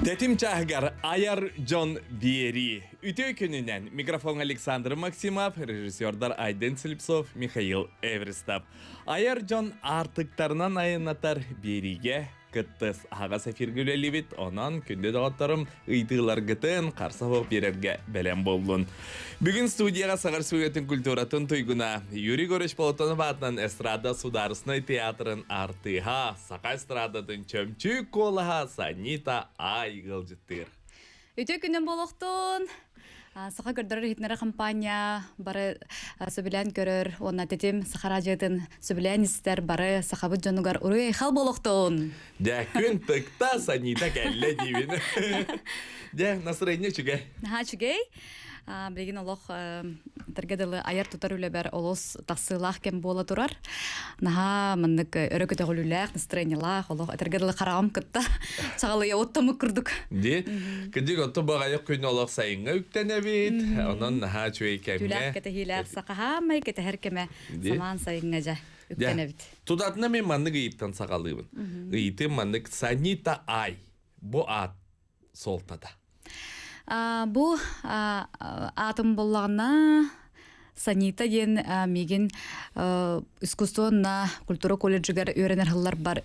Тетим чахгар Аяр Джон Биери. Үтө күнүнен микрофон Александр Максимов, режиссердар Айден Слепцов, Михаил Эверстов. Аяр Джон артыктарынан айынатар Биериге кыттыс ага сафиргүлелибит, онан күнде дағаттарым ыйтылар гытын қарса боп берерге бәлем болдун. Бүгін студияға сағар сөйлетін культуратын тойгуна Юрий Горыч Полотонов атынан эстрада сударысной театрын артыға сақа эстрадатын чөмчі колаға Санита Айгыл жыттыр. Үтө күнен болохтун. Саха көрдөрөр хитнера компания бары сөбілән көрөр, онна тетим сахара жетін сөбілән істер бары сахабыт жонугар уруй хал болохтун. Дә күн тыкта Санита кәлле дейбін. Дә настроение чүгәй? Чүгәй. Білген олық тәргеділі аяр тұтар үлебер олыс тақсылақ кем бола тұрар. Наға мындық өрі көті ғылуләқ, настроениялақ, олық тәргеділі қарағым күтті. Чағалы оттамы күрдік. Де, күндік отты бағайық күн олық сайынға үктәне бейт. Онын наға чөй кәмге. Түләқ кәті хиләқ сақаға кәті әркеме саман сайынға жа үктәне бейт. Тудатына мен мандық ұйыптан сақалығын. Ұйытым мандық Санита Ай. Бұ ат солтада. Бу атом боллағына Санита ден меген искусство на культура колледжигер үйренер хыллар бар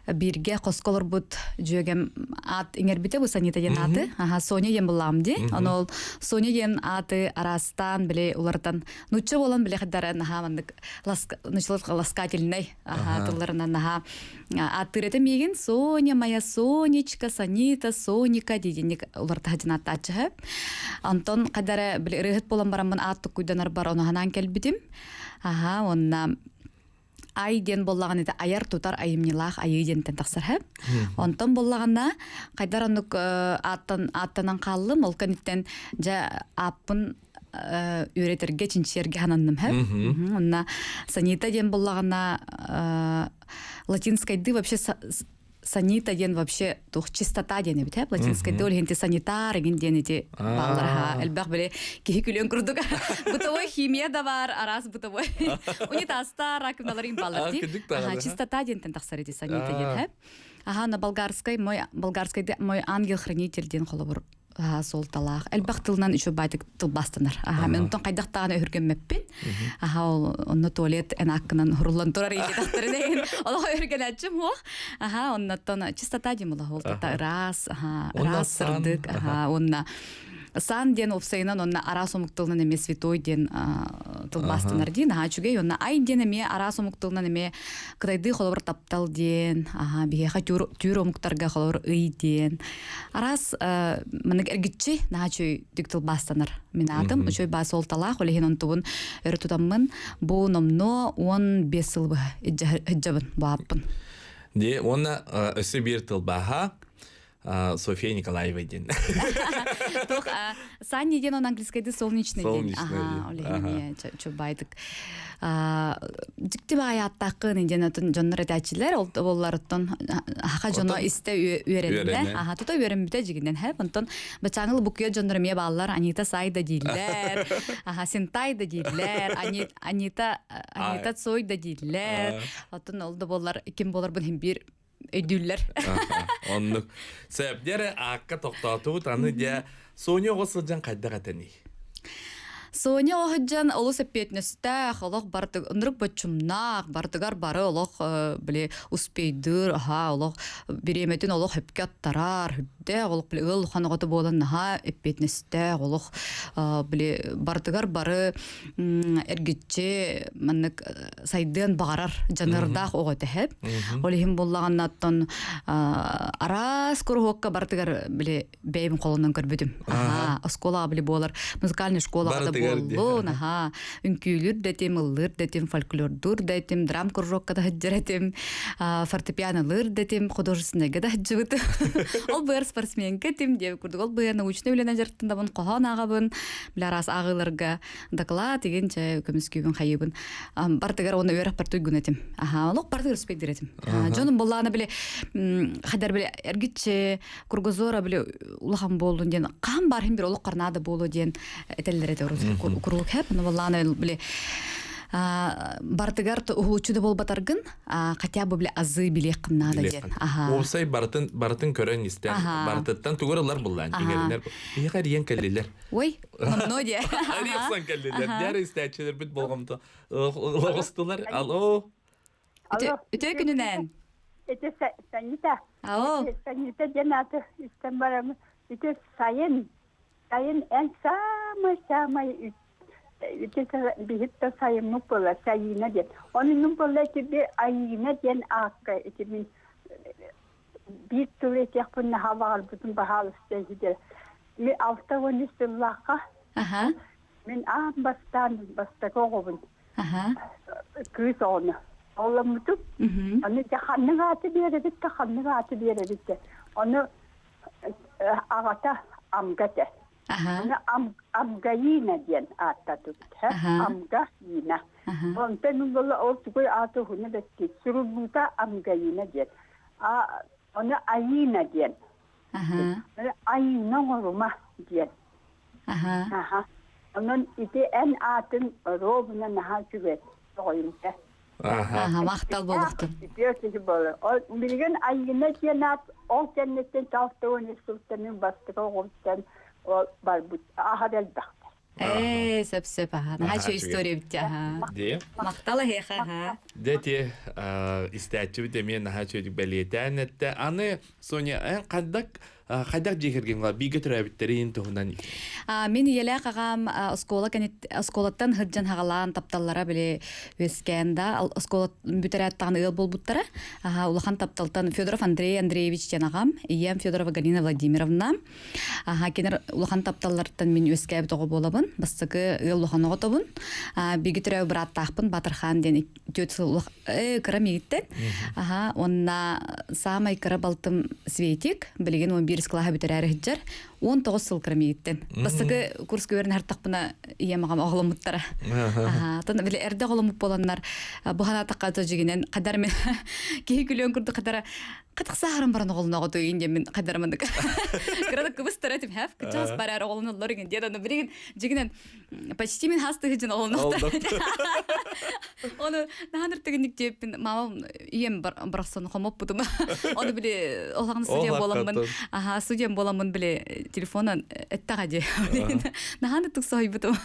бирге қосқолар бұд жүйегем ат еңербіте бұл Санита ден аты. Соня ден болам де. Анол Соня ден аты арастан біле олардан нұтчы болан біле қадары нұчылық ласкательный тылларынан аты реті меген Соня, моя Сонечка, Санита, Соника дейденік оларда хадин аты атчығы. Антон қадары біле рыхыт болан барамын аты күйданар бар оны ханан кәлбідім. Онна Айден боллаған еді аяр тұтар айымнилақ айыден тәнтақсыр. Онтан боллағанда қайдар анық аттанан қалым, ол кәнеттен жа аппын үйретерге чинчерге хананным. Онна Санита ден боллағанда латинскайды вообще Санита ден вообще тух чистота ден бит, латинский дөл хенте санитар ген ден эти балларга элбак беле ки күлөн курдук. Бутовой химия да бар, арас бутовой. Унитазда ракымналарын баллар ди. Чистота ден тахсар эти Санита ден. На болгарской мой ангел-хранитель ден холобур солталах. Элбак тылынан еще байтык тыл бастанар. Мен онтон кайдактаганы өргөнмөппүн. Онно туалет энаккынан хурулан турар эти тахтары деген. Алга өргөнөчүм о. Оннотон чистота дем ол раз сырдык. Онна сан ден опсайынан онна арасомуктылынан эме святой ден тылбастынар ден. Чугей онна ай ден эме арасомуктылынан эме кытайды холобур таптал ден. Бигеха тюр омуктарга холобур ый ден. Арас мынык эргитчи чуй дик тылбастынар. Мен атым чуй бас олталах олехин онтубун өрі тутаммын. Бу номно 15 сылбы хыджабын бааппын. Де, онна өсі бір тылбаха София Николаева ден. Тох, Санни ден он английскайды солнечный ден. Олехин чубайдык. Диктиба аяттақын ден жоннар әтәчілер, оларыттан хақа жоно исте үйеренді. Тута үйеренбіте жігінден. Онтан бачаңыл бұқия жоннар ме балалар Анита Сайда дейлер, Сентай да дейлер, Анита Цой да дейлер. Отын олды болар, кем болар бұн бір өйдүллер. Оннук. Сөбдері аққа тоқтату таны де Соня ғосылжан қайда қатыны? Соня оħġan олу сеппетнестах, олох бартык ынрык бачумнах, бартыгар бары олох биле успейдыр, олох биреметін олох хепке аттарар, хүдде, олох биле ыл ханагаты болан наха эппетнестах, олох биле бартыгар бары эргитче маннык сайдын бағарар жанырдах оғыты хеп. Олихим боллаған аттан арас курхокка бартыгар биле бейбін қолынан көрбөдім. Осколаға биле болар, музыкальный школаға да боллун, үнкүйлүр детим, ыллыр детим, фольклордур детим, драм кружокка да хыджыретим, фортепианолыр детим, художественныйга да хыджыбыты. Ол быйыр спортсменка тим деп курдук, ол быйыр научный билен ажырттындабын, кохон агабын, биларас агыларга доклад деген чай көміскүйбін хайыбын. Бартыгар оны өрек бартуй гүнетим. Олық бартыгар успек диретим. Жонын боллағына біле, қадар біле, әргітче, кургозора біле улахан болуын ден, қам бархын бір олық қарнады болу ден, әтелдер әті курулук хеп, боллағына біле, бартыгар ухучуды болбатаргын хотя бы биле азы билек кыннада ден. Осай бартын көрөн истен бартыттан тугуралар буллан игеринер. Ягар ен келлелер. Ой, но де. Арыясан келлелер. Дәрі истәчелер бит болгомда. Логостулар. Алло. Үтө күнүнөн. Это Санита. Ау. Санита Жаната истен барам. Это сайын en самый это бихитта сайын нупола сайына ден. Onun нупола тебе айына ден акка. Это min bir türlü yapın hava bütün bahar istediler. Mi altta onu istillaha. Aha. Min basta koğubun. Aha. Kız onu. Olamıdım. Onu canlı atı bir yere bitti, canlı atı bir yere bitti. Onu ağata amgate. Aha. Onu amgayina diyen atta tuttu. Amgayina. Onu benim böyle ortaya atı hune bitti. Sürübüta amgayina diyen. Onu ayina diyen. Aha. Ayina olma diyen. Aha. Onun iti en atın robuna naha küvet. Oyunca. Aha, maqtal boluptun. Diyorsun böyle. O bilgen ayına cennet o cennetten taftığın sultanın bastığı olsan o barbut ahadel baktı. Söp aha. Naha история битти aha. Де. Мактала хеха aha. Дети истәчү демен наха чөдүк белетен этте. Аны Соня кадак жегерген га биге төрөбиттерин туһунан. Мен еле кагам осколаттан хыджан хагалан тапталлара биле өскенда осколат бүтерәттан ыл болбуттара. Улахан тапталтан Федоров Андрей Андреевич жанагам, ием Федорова Галина Владимировна. Кенер улахан тапталлардан мен өскәбит ого болабын. Бастыгы ыл улаханга тобун. Биге төрөб браттахпын Батырхан ден төтсү кырамиттен. Онна самай кырабалтым Светик билген 11 класс битәрәре хиджар 19 сыл кырмиттен. Бастыгы курс көрен хартакпына иемагам огломуттара. Тон биле эрдә огломуп боланнар. Бу хана такката жигенен кадар мен кей күлөн күрдү кадара кытыкса харам баран оглуна гото инде мен кадармандык. Кырада кыбыс таратып хав кычас барар оглуналар ген деданы билген жигенен почти мен хасты хиджен оглуна. Оны наханыр тегенник деп мама ием барасын хомоп бутум. Оны биле олагын студия боламын. Студия боламын биле телефонан эттагаде. Наханы туксой бутум.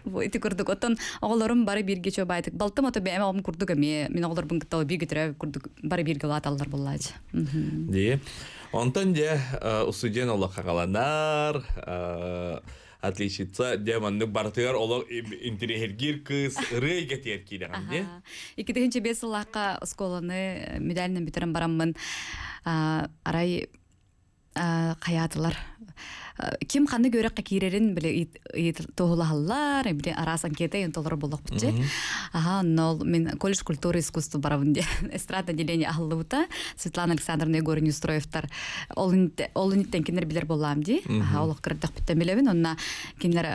Бу ити курдук оттон оголорум бары бирге чөбайтык. Балтым ото беме огум курдук эме. Мен оголорбун кытта бирге төрөп курдук бары бирге латаллар буллажы. Ди. Онтон де усуден оло кагаланар. Отличится демонны бартыгар оло интерьергир кыз рейге теркиден, де? 2005 жыллакка школаны медальнен битерен бараммын. Арай каятылар. Ким ханны көрөккө кирерин биле тоолалар, биле арасан кете ентолор болок бутче. Нол мен колледж культуры искусства барабын де. Эстрада отделение ахлыбыта Светлана Александровна Егорин устроевтар. Олуниттен кинер билер болам ди. Олох кырдык биттен билебин. Онна кинер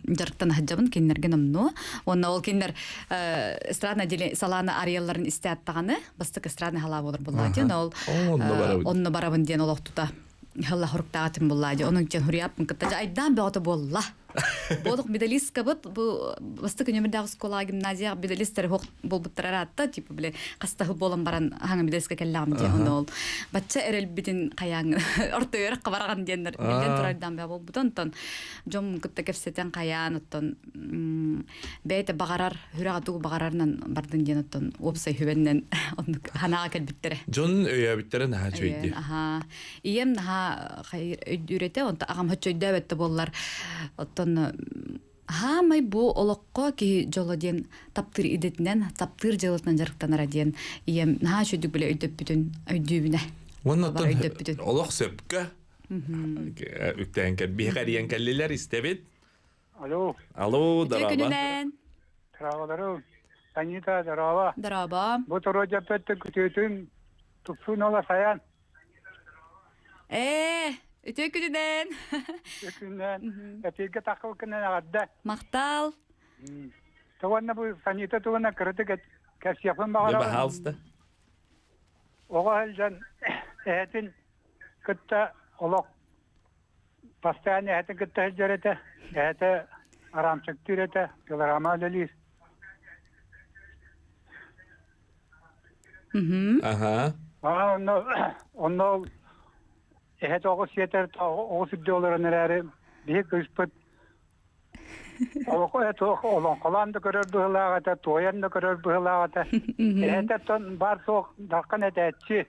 жарктан хаджабын кинерген омну. Онна ол кинер эстрадный отделение саланы арияларын истеттаганы, бастык эстрадный хала болор болду. Ол онно барабын ден олохтута. Хала хорктаатым буллады. Onun için huriyapın kıtaca aydan bir bolla. Бодук медалистка бут бу бастык нөмірдегі школа гимназия медалисттер хок болбуттар атта типа биле кастагы болон баран хаңа медалистка келлам ди ол бачча эрел битин каяң орто өрөк барган дендер билен турайдан ба болбутон тон жом кытта кепсетен каян оттон бейте багарар хүрага тугу багарарынан бардын ден оттон опсай хүбеннен ханага келбиттере жон өйө биттерен ха чөйди ием ха хайр үйрөтө онта агам хөчөйдө бетте боллар оттон хамай бу олокко ки жолоден таптыр идетинен таптыр жылытынан жарыктанара ден ием на шөдүк биле өйдөп бүтүн өйдүбүнө оннотон олок сөпкө үктенкер бихариен келлелер истебит. Алло дараба Трава Санита дараба бу торожа петте күтөтүн тупсун ола саян Өтөкүнен. Эпиге такыл кенен агадда. Мактал. Тованна бу Санита тованна кырдык кәсияпын багара. Деба халста. Ога халжан этин кытта олок постоянно этин кытта жарете. Это арамчык тирете, килограмма лелис. Ага. Онно эхет огус жетер, огус $1 нерәре, бейік үспіт. Олон қоланды көрір бұғылағата, тойанды көрір бұғылағата. Эхеттен бар соқ, даққан әтәтші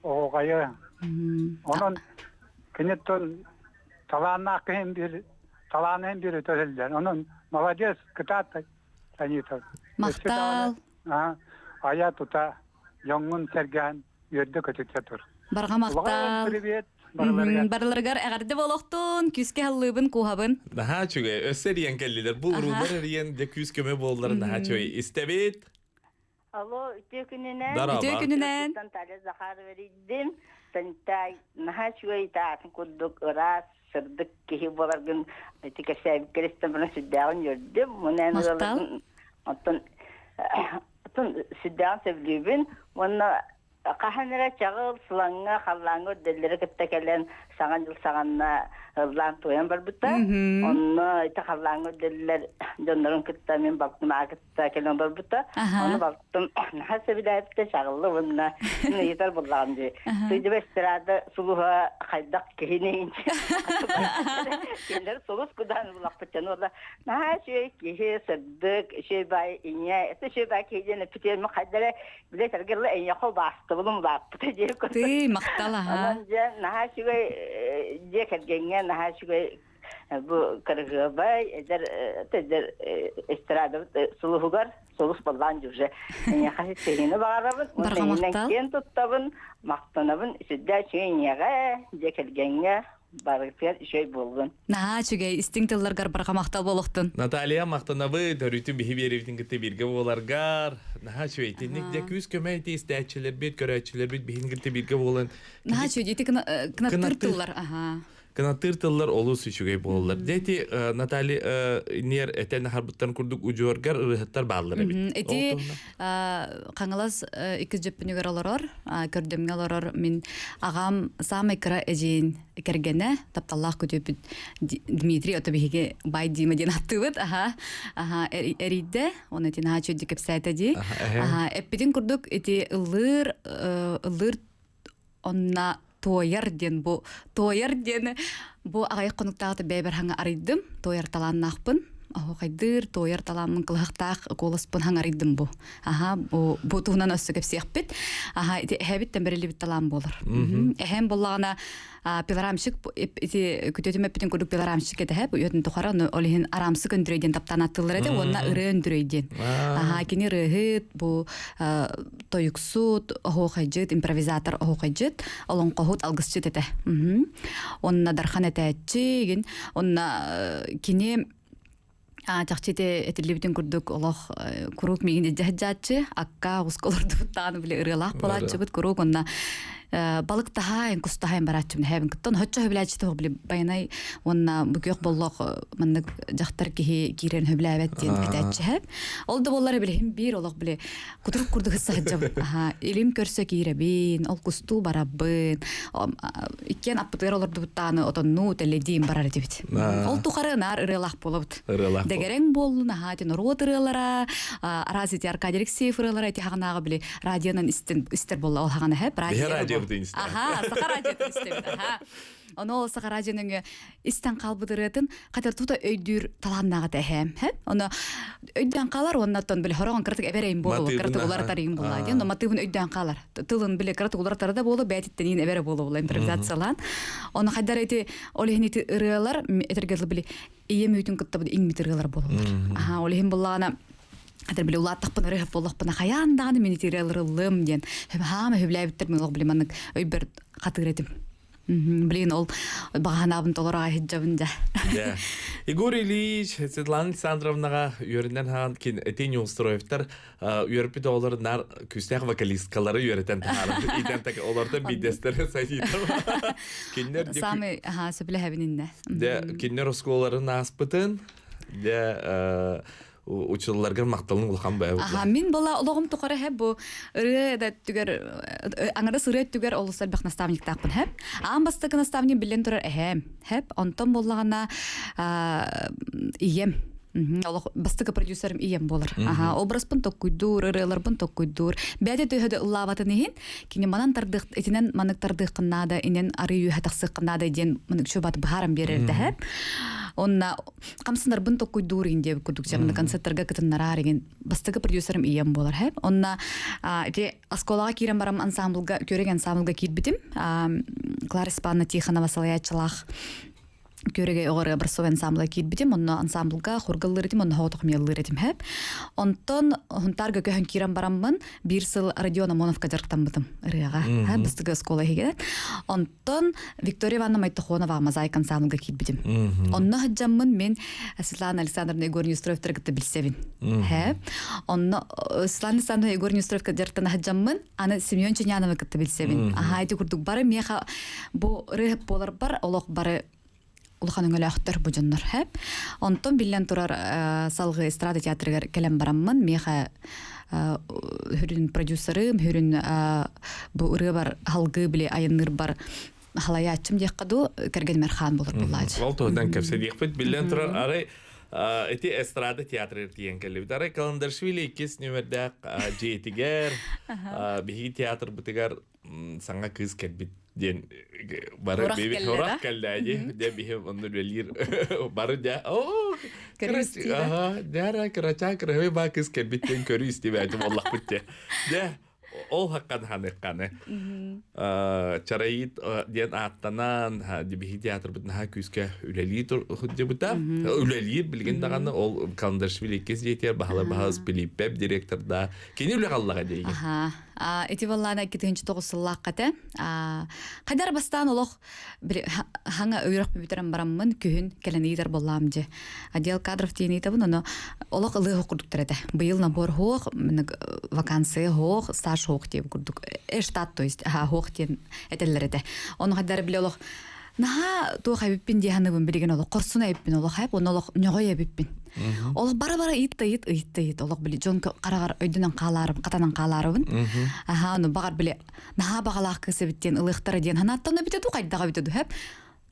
оғайы. Onun kınıtın talağının bir ötürüldür. Onun молодец, кытат санитар. Мақтал. Ая тута, яңын сәрген, ерді көтетсе тұр. Барға мақтал. Привет. Барларгар әгәрді болуқтun, күске халлыбын, кухабын. Наха чугай, өссериян келдилер. Бұл рулар әриян де күз көме болдылар. Наха чугай, истебет. Алло, үтө күнінен. Дараба. Үтө күнінен. Танталі Захар вериддім. Тантай, наха чугай таатын күрдік ұрас, сырдық кехи боларгын. Тіке сәйбік керестен бұны сүддәғын ердім. Мақтал. Атын сүддәғын сәбілібін. Оны қаханыра чағыл, сылаңға, қаллаңға өдделері кітті кәлен саған жыл сағанна ыллан тоян бар бұта. Оны айта қаллаңға өдделер жонларын кітті мен балтым ағытта кәлен бар бұта. Оны балтым наға сәбілі әпті шағылы бұнна. Етар бұллағын жей. Сөйді бәстірады сұлуға қайдақ кейінейінші. Кендер сұлыс күдан бұлақ бұтчаны олар. Наға шөй кейі сырдық, шөй бай ине, шөй бай кейдені пүтерімі қайдары біле тәргерлі әйне қол басты бұлым бақ бұта жей көрді. Ты мақтал, аха. Онынжа наға шөй же кәргенге наға шөй bu kırgıbay eder estrada suluğugar solus ballan juje ya hasit tehini bağırabın ondan ken tuttabın maqtanabın sidda çeynyaga jekelgenge barıpер şey bulgun Наха чугай, истинктылларгар барға мақтал болуқтun. Наталья мақтанабы, дөрүтү биһи беребитин кытты бирге боларгар. Наха чугай, тенник де күз көме ити истәчилер бит, көрәчилер бит, биһин кытты бирге болан. Наха чугай, ити кынаттыртыллар, аха. Канатыртылар олу сүйшүгей болалар. Дети Натали нер этен харбыттан курдук ужуаргар ырыхыттар баалар бит. Эти қаңылас икіз жөппінігер олорор, көрдемге олорор, мен ағам сам икра эжейін кергене, тапталлах көтөпіт Дмитрий отобихиге бай дима ден аттыбыт, эридде, оны тен ха чөдді кепсайта ди. Эппеден курдук эти ылыр, онна Тойар ден бу агай конуктагы бәбер хаңа арыйдым, тойар таланнакпын. Кайдыр тойар таламын кылыктак колоспун хаңа арыйдым бу. Бу туунан өссөкөп сыяппыт. Хэбиттен берели бит талам болор. Эхем боллагана пилорамчык эти күтөтүм эппитин курдук пилорамчык эте хэб өтүн тухара олихин арамсы көндүрөйден таптан аттылар эде, онна ыры өндүрөйден. Кини рыхыт бу тоюксут, охокайжыт, импровизатор охокайжыт, олон кохут алгысчыт эте. Онна дархан этечи, онна кини Чахчите этилибитин курдук олох курук мигинде жахжачы, акка усколорду тааны биле ырылах болачыбыт курук онна балык тахайын, кус тахайын барачыбын хэбин кыттон хоччо хөбилачыты биле байнай онна бүкөк боллох мындык жахтар кихи кирен хөбилабет ден этачы хэб. Олду боллары биле хим бир олох биле кутурук курдук сахжабыт. Илим көрсө киребин, ол кусту барабын. Иккен аппытыр олорду тааны отонну теледим барар дебит. Ол тухары нар ырылах болобут. Дегерен болуна хатин ротырылара, аразити Аркадий Алексеев ырылара эти хагнагы биле радионан истер болла ол хагана хэп радио. Саха радиотын истебит. Оны саха радионың истен калбыдырытын катар тута өйдүр таланнагы тэхэм. Оны өйдөн калар оннаттан биле хорогон кыртык эберейин болу, кыртык улар тарыгын болла. Ден матыбын өйдөн калар. Тылын биле кыртык улар тарда болу, бәтиттен эбере болу импровизациялан. Оны кайдар эти олехнити ырылар этергезли биле ием үтүн кытта бу иң митиргалар болу. Олехин боллагана Хәтер биле улаттык бына рәхәп буллык бына хаяндагы минитирелрылым ден. Хәм хөбләбиттер мен биле мен өйбер катыгретим. Блин, ол баганабын толорага хиджабында. Да. Игорь Ильич, Светлана Александровнага үйренен хан кин этени устроевтер, үйрепит олар нар күстәк вокалисткалары үйретен тахалып. Иден так олардан бидестере сайдым. Киндер Сами сөбеле хәбининне. Да, киндер осколарын аспытын. Да, учуларга макталын улхан бай. Аха, мин бала ологым тукары хэп бу да түгер аңара сыры түгер олусар бак наставник тапын хэп. Ам бастык наставник билен турар хэп. Онтон боллагана ием. Олох бастык продюсерим ием болар. Аха, образпын токкуйдур, ырыларбын токкуйдур. Бәде төһөдө лаватын иһин. Кини манан тардык, этинен манык тардык кыннада, инен арыю хатаксык кыннада ден манык шобат бахарам берерде хэп. Онна камсындар бын токкуйдур инде курдук жамны концерттерге кытыннара деген бастык продюсерим ием болар хэп. Онна эти асколага кирем барам ансамблга, көреген ансамблга кирбитим. Клара Спанна Тихонова салаячылах көрөге огор образцовый ансамбль кирбитим, онно ансамблга хургаллырдым, онно хотох меллырдым хэп. Онтон хунтарга көһөн кирем бараммын, бир сыл Родион Амоновка жарктанбытым ырыга. Ха, быстыгы школа хигет. Онтон Виктория Ивановна Майтохонова мозаик ансамблга кирбитим. Онно хаджаммын мен Светлана Александровна Егор Нюстроевтер гытты билсебин. Хэп. Онно Светлана Александровна Егор Нюстроевка жарктан хаджаммын, аны Семен Чинянова гытты билсебин. Аха, эти курдук бары меха бу рып болар бар, олох бары улхан өңөлөктөр бу жоннор хэп. Онтон билен турар салгы эстрада театрыгар келем бараммын. Меха хүрүн продюсерым, хүрүн бу ыры бар халгы биле айыныр бар халаячым декаду Керген Мерхан болор буллач. Ол тодан кепсе дикпит билен турар ары эти эстрада театры диен келип. Ары Каландаршвили 2 номердак жетигер бихи театр бутигар саңа кыз келбит ден бары беби хорак келди де бихи онду велир бары да дара крача креве ба кыз келбит ден көрү истебе боллак битте де ол хаккан ханыкканы чарайит ден аттанан бихи театр бутна күскө үлелитор худдебута үлелир билген даганы ол Каландаршвили кез жетер бахала бахас Пилиппеп директорда кени үле галлага дейген. Эти валлана 2009 сыллаққаты. Қайдар бастан олық хаңа өйрақ бүйтерін бараммын күйін кәлін ейтер болам же. Адел кадров дейін ейтабын, оны олық ылығы құрдықтыр әді. Бұйыл набор хоқ, вакансия хоқ, стаж хоқ дейіп құрдық. Штат, то есть, хоқ дейін әтелер әді. Оны қайдар біле олық наға туық әбіппін дейханыбын білеген олық құрсын әбіппін олық әбіп, оны олық нөғой әбіппін. Олық бара-бара ит. Олық біле жон қарағар өйдінен қаларым, қатанан қаларыбын. Аха, оны бағар біле наға бағалақ кісі біттен, ылықтары дейін ханаттаны бітеді, қайдаға бітеді әп.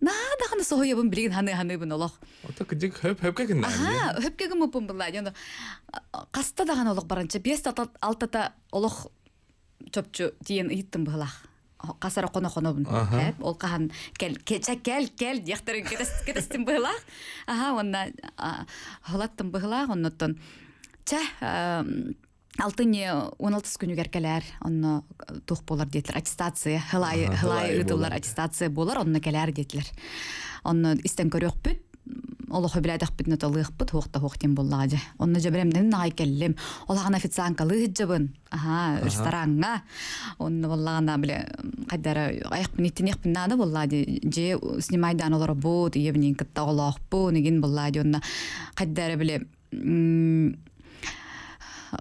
Наға дағаны соғы ебін білеген ханы-ханыбын олық. Ота күдік хөпкегін нәм. Аха, хөпкегін мұпын бұлай. Қаста даған олық барынша, 5-6 олық чөпчі дейін иттім бұлақ. Қасара қона-қонабын. Ол қахан кәл дияқтарын кетестім бұғылақ. Аха, онна ғылаттым бұғылақ, оннаттан. Ча, 6-16 күнігер кәлер, онна тұқ болар дейтілер. Аттестация, ғылай ұтылар аттестация болар, онна кәлер дейтілер. Онна істен көрек бүт, Олохо билайдах битне талых бут хохта хохтин боллаҗа. Онны җабремден нагай келлем. Олагына официанткалык җабын. Аха, ресторанга. Онны боллагына биле кайдара аяк нитинек бинада боллаҗа. Же снимайдан олар бут, евнин кытта олах бу, неген боллаҗа. Онны кайдара биле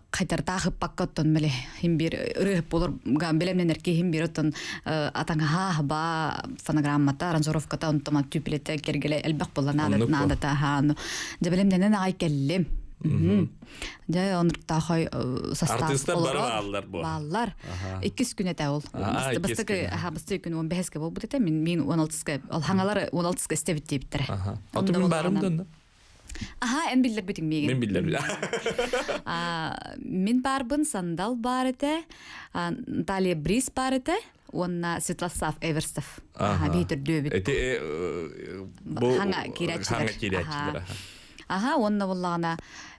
Кайтар тахып паккаттан биле химбир рып болор билемнен эрке химбир оттон атаңа ба фонограммата аранжировката онтома тюплете кергеле элбак боллана нада та жабелемден ай келлем жа онрта хой состав артисттер бар баллар 2 күн эте ол бастык күн 15 болбут эте мен 16 ал хаңалар 16 истебит дептер атым барымдан Аха, эн биллер битин меген. Мен биллер. Мен барбын Сандал бар эте, Наталья Брис бар эте, онна Святослав Эверстов. Аха, бейтер дөбит. Эти ханга кирячилер. Аха, онна боллагана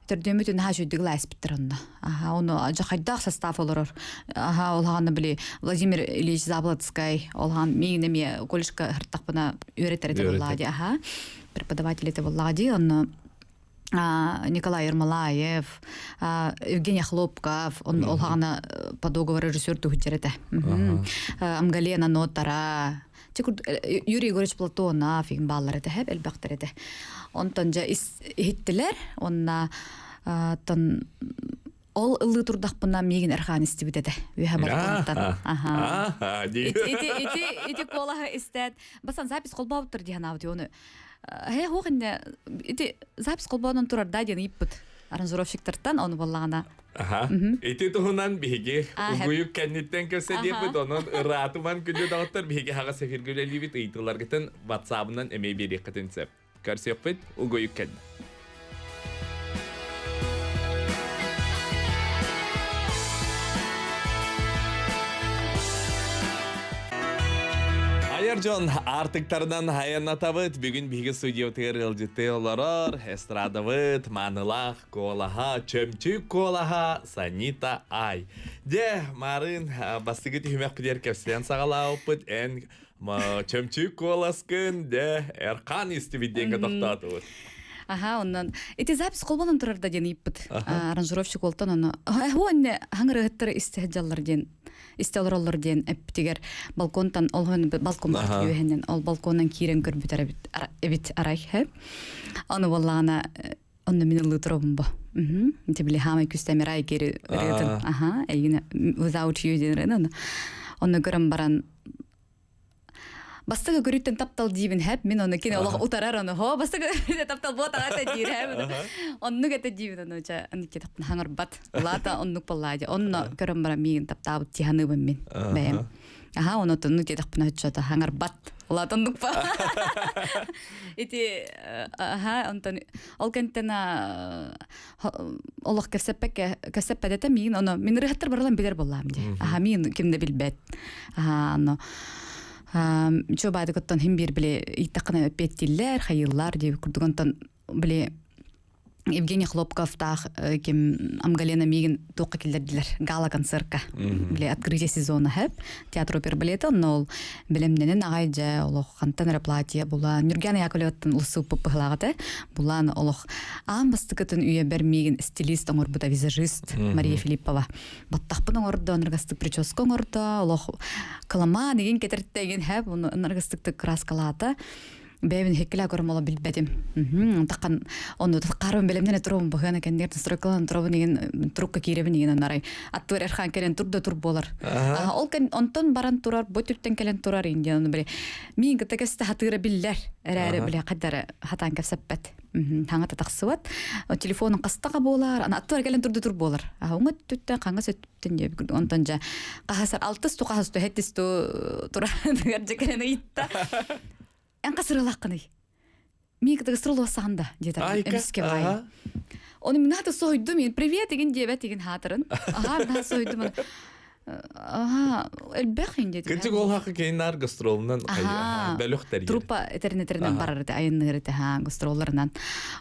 төрдөмүтүн хажудык лайс биттер онна. Аха, оны жакайдак состав олор. Аха, олганы биле Владимир Ильич Заблоцкий, олган мегнеме коллежка хыртакпына үйрөтер эте боллади. Аха, преподаватель эте боллади, онна Николай Ермолаев, Евгений Хлопков, он олгана по договору режиссер тухтерете. Амгалена Нотара, Юрий Егорович Платонов, фиг баллар это хеп элбактерете. Он тонжа иттилер, онна тон ол ылы турдакпына меген эрхан истибитете. Үһә балконтан. Аха. Ити колаһы истет. Басан запись колбаутыр дигән аудионы. Хе хогынне ити запись колбаудан турар да дигән иппит. аранжировщиктартан оны боллагана. Аха. Эти туһунан биһиги угуйук кэнниттен көсө диэпит онон ыраатыман күнү дагыттар биһиги хага сефиргүлэлибит ыйтыларгытын WhatsApp-ынан эмей бериэккытын сеп. Көрсөппит угуйук кэнни. Айаржон артыктардан хаянатабыт бүгүн биги студия тыгырылжыты олорор эстрадабыт манылах колаха чөмчү колаха Санита Ай. Де марын бастыгыт хүмәк бидер кепсен сагалаупыт эн чөмчү коласкын де Эркан истибиденге токтатыбыт. Ага, оннан эти запись колбонан турарда ден иппит. Аранжировщик олтон оны. Онне хаңырыгыттыр истеджаллар ден. Истелроллар ден эптигер балконтан олгон балкон бар юһенен ол балконнан кирен көрбүтөр эбит арай хэ. Аны валлана онны минулы тробумба. Тибли хамай күстемирай кери регатын. Ага, эйне without you ден. Онны көрөм баран Бастыга көрүттен таптал дибин хэп мен оны кине олох утарар оны хо бастыга таптал ботага та дир хэп онну гете дибин оны ча аники таптан хангар бат лата оннук баллади онно көрөм бара мигин таптабы тиханыбын мен бэм аха оны тонну те тапна чата хангар бат лата оннук ба ити аха онтон ол кентена олох кесеппедете мигин оны мен рыхаттар барлан билер боллам ди аха мигин кимде билбет аха аны Чобайды көттен хим бир биле иттакына петтиллер, хайыллар деп күрдүгөнтөн биле Евгений Хлопков тах кем Амгалена Мигин тока килдердилер гала концертка биле открытие сезона хэп театр опер балета нол билемненен агайжа олох хантан платье була Нургана Яковлевтан улсу поппыглагата булан олох амбастыкытын үйе бер Мигин стилист оңорбута визажист Мария Филиппова баттахпын оңордо анаргастык прическа оңордо олох калама деген кетерттеген хэп анаргастыкты краскалата Бэвин хекла кормола билбетим. Такан ону карым белемнен турум багана кендер строкалан турубун трукка киребин деген нарай. Аттыр эрхан келен турда тур болар. Ол кен онтон баран турар, ботүттен келен турар инде аны биле. Мин гытакаста хатыра биллер. Эрэре биле кадары хатан кепсеппет. Таңата таксыбат. Телефонун кастага болар. Аны аттыр келен турда тур болар. Оңа түттен канга сөттен деп онтон жа кахасар 6 тухасты хеттисту тура дегер келен итта. En kasırılakını. Мига гастрол бассаганда деді эмиске бай. Оны мен хата сойдум мен привет деген дебет деген хатырын. Ага мен сойдум. Ага элбехин деді. Кечик ол хакы кейнар гастролунан бөлөктөр. Труппа этернетеринен барарды айыннырды ха гастролларынан.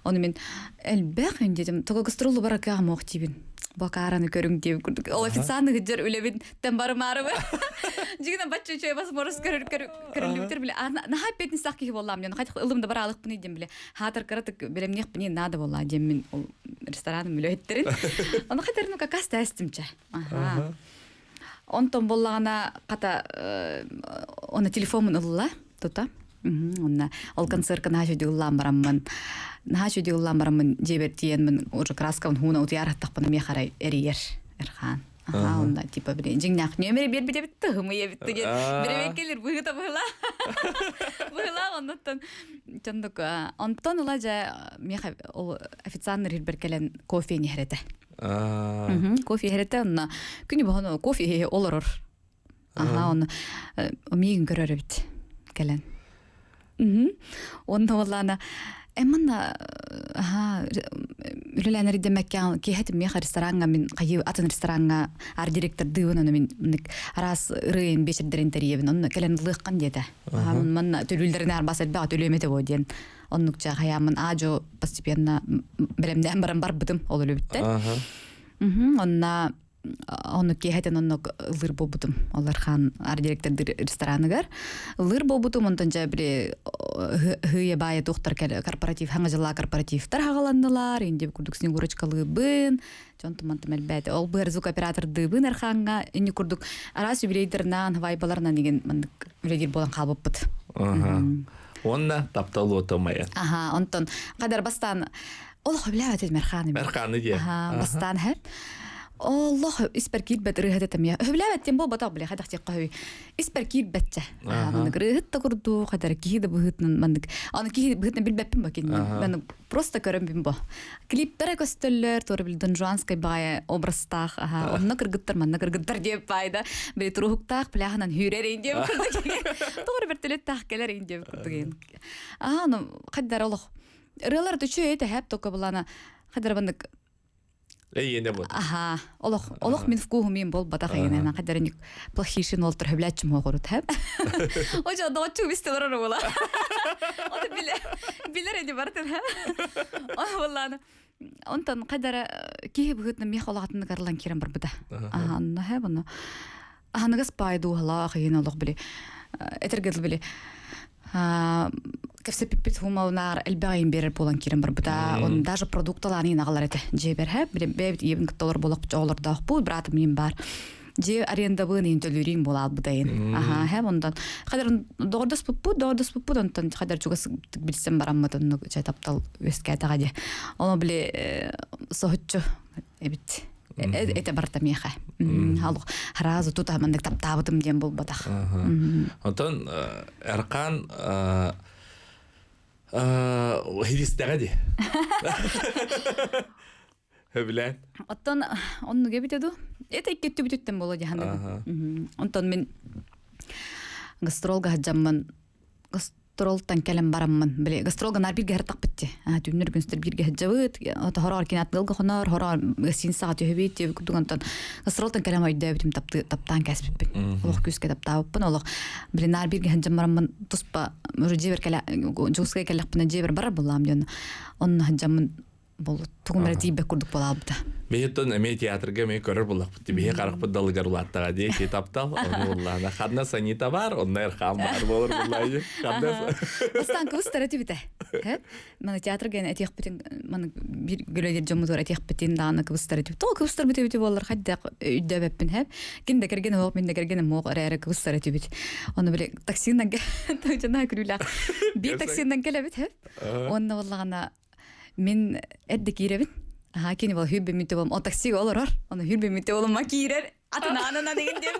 Оны мен элбехин дедим. Тога гастролу баракага моктибин. Бакараны көрүң деп күрдүк. Ол официанты гыжыр үлебин тем бармарыбы. Жигинен бачча чөй бас морос көрүлүптөр биле. Нахай петин сакки боллам мен. Кайтык ылымда бара алык бини дем биле. Хатыр кырытык белемнек бини надо болла дем мен ол рестораным үлөттерин. Аны кайтерну какас тестимче. Ага. Онтон боллагана ката оны телефонун ылла тута. Онна ол концертка нахажу дуллам бараммын. Нахажу дуллам бараммын жебертиен мен уже краскавын хуна утяраттакпын мехарай эрiyер Эрхан. Ага, онда типа биле жиңнак нөмери берби деп тыгымы ебитти деп. Беребекелер буйгыта буйла. Буйла оннотон чондук онтон ула жа меха ол официант риберкелен кофе нехрете. Кофе херете онна күнү бохоно кофе олорор. Ага, он мигин көрөр бит келен. Онда олана эммана үлеләнер демеккән кехет меха ресторанга мен кайы атын ресторанга ар директор дывын мен раз рыйын бешердерин теребин онны келен лыккан деди. Мен төлүлдерин ар басат ба төлөмете боден. Оннукча хаямын ажо постепенно белемден барам бар бытым ол үлүбүттен. Онна оны кехетен онны лыр бобутум. Олар хан ар директор рестораныгар лыр бобутум онтон жа бире хыя бая доктор корпоратив хаңажыла корпоративтар хагаландылар. Инде курдук снегурочкалы бын. Чонтуманты мелбет. Ол быр звук оператор дыбын арханга инне курдук арас юбилейдернан вайбаларнан деген мындык үледир болан калбыппыт. Онна таптал отомая. Ага, онтон кадар бастан ол хобилат мерханы. Мерханы ди. Ага, бастан хэп. الله اسبركيل بدرهت تميا هبلا بتم بو بطا بلا خدختي قهوي اسبركيل بتة من غريت تقردو قدر كيد بهت منك انا كي بهتنا بالباب ماكين من просто كرم بيمبو كليب بركستلر تور بالدنجوانس كي باي اوبرستاخ اها نكر قطر من نكر قطر دي بايدا بتروح تاخ بلا هنا هيرين دي تور برتلت تاخ كلرين دي كدين انا قدر الله ريلر تشي تهب تو قبلنا قدر بنك اي نبود الله من فكوه مين بول بتاخين انا قدر انك بلخيشين والتر هبلاتش مو غرو تهب وجا ضوتشو بيستمرر ولا انا بلا ردي برتها والله انا انت نقدر كيه بغيتنا مي خلعت نقرلن كيرن بربده انا هبنا انا قص بايدو هلا خينا الله بلي اترقد بلي كيف سببت هما ونار الباين بير بولان كيرن بربدا ون داج برودكت لاني نغلرته جيبرها بيبت يبن كتور بولق جولر داخ بول برات مين بار جي اريندا بوني انتلورين بولاد بدين هم اندن قدر دordus بوبو انت قدر جوس بيسم برامت انه جاي تبطل ويسكاتا غادي انا بلي صهتشو ابت اعتبرت ميخه هالو هراز توتا منك تبتابتم ديم بول بدخ انتن ارقان وهي استغدي هبلان 어떤 어느 게 비대도 에타 있겠죠 비대템 몰라 하는 어떤 민 가스트롤가 하자만 gastrol tankelam baramman bile gastrol ganar bir geher taqbitti dünür günster bir geher jawet horar kinat galga honar horar sin saat yebit kudugantan gastrol tankelam ayda bitim taptan kasbibin Allah küske taptapın Allah bile nar bir geher baramman tuspa murjiber kala juske kala qna jiber bara bollam jon on hajamın bol tuğumra dibe kurduk bolabdı Мейтон эме театрга ме көрөр булак бит. Бие карак бу далгар улаттага ди китаптал. Алла, хадна санита бар, оннер хам бар болор булай. Хадна. Бастан кыз стереотипте. Хэ? Мана театрга эне этих битин мана бир гөлөдер жомузор этих битин даны кыз стереотип. То кыз стереотип болор хадда үддөбөппүн хэ. Кинде керген ок, минде керген мок эрэ кыз стереотип. Аны биле таксинен тожана күрүлак. Би таксинен келебит хэ. Онна валлагана мен эддик иребин. Hakini var hübbe mitte var. O taksi olur. Onu hübbe mitte olur makirer. Atına anana değil diye.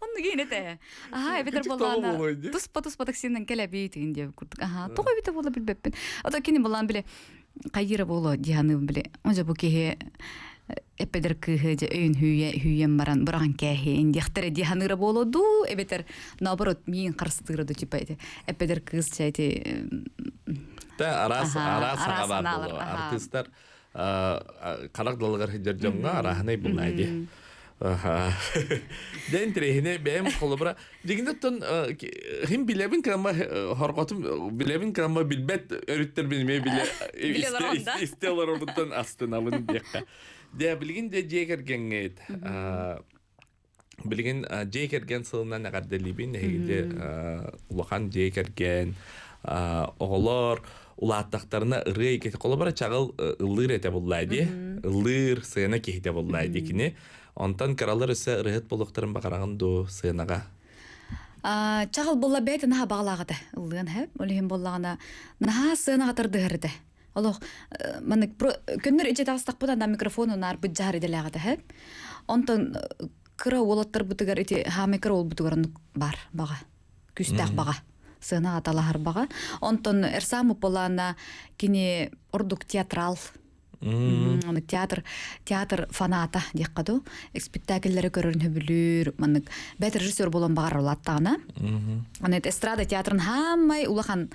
Onu giyine de. Evet bolana. Tuspa taksinden kelebit indi kurduk. Toğu bitte bola bilbepin. O da kini bolan bile kayıra bola dihanı bile. Onca bu ki epeder kıhıcı öyn hüyen baran bırakın kehe indi. Yaxtere dihanıra bola du. Ebeter nabarot miyin karşıtırı da tipaydı. Epeder kız çaydı. Арас хабар болу. Артисттер карак далгар хижержонга арахнай булайды. Ден трехине бем холобра. Дигинден хим билебин кама хорготум билебин кама билбет өрүттер билме биле истелер ордун астынабын декка. Де билгин де жегергенгет. Билгин жегерген сылынан агарделибин хеге улахан жегерген оголор улааттактарына ырый кете колобара чагыл ылыр эте буллайды. Ылыр сыйна кете буллайды кини. Онтан каралар өсө ырыт болуктарын бакараган до сыйнага. Чагыл болла бет наха баглагыды. Ылган хеп, олем боллагана наха сыйнага тырдырды. Олох маны күннөр иче тастак будан микрофону нар бужар иделагыды хеп. Онтан кыра олаттар бутугар ити ха микро ол бутугар бар бага. Күстак бага. Сына аталахар бага. Онтон эрсаму полана кини ордук театрал. Оны театр фаната диккаду. Спектакльлери көрөрүнө бүлүр. Маны бет режиссер болон багар улаттагына. Аны эстрада театрын хаммай улахан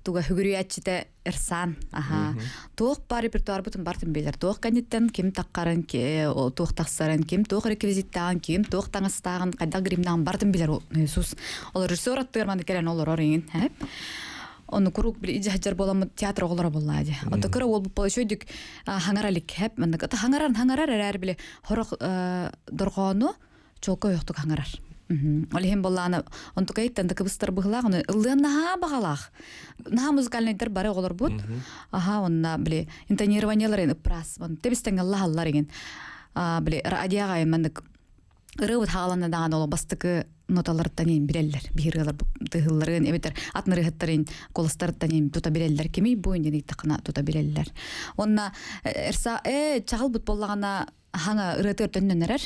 туга хүгүрүячите эрсан. Тоқ бар репертуар бутун бартын белер. Тоқ канеттен ким таккарын, тоқ таксарын, ким тоқ реквизиттаган, ким тоқ таңыстаган, кайда гримдан бартын белер. Иисус. Ол режиссер аттырман келен олор орин, хеп. Оны курук бир ижахжар боламы театр оголора боллады. Ата кыра ол бул шойдук хаңаралик хеп. Мен ата хаңарар эрер биле хорок доргону чолко yoktук хаңарар. Олехим болланы онтукайттан да кыбыстар быглагыны ыллыан наха багалах. Наха музыкальныйдар бары оголор бут. Онна биле интонированияларын ыпрас. Тебистен Аллах аллар еген. Биле радиага эмендик ырыбыт хаалана даган ол бастыкы ноталардан ин биреллер бирелер тыгылларын эбетер атнырыгыттарын колостардан тута биреллер кеми буйнен иттакына тута биреллер онна эрса чагыл бут боллагана хаңа ырытыр төннөнерер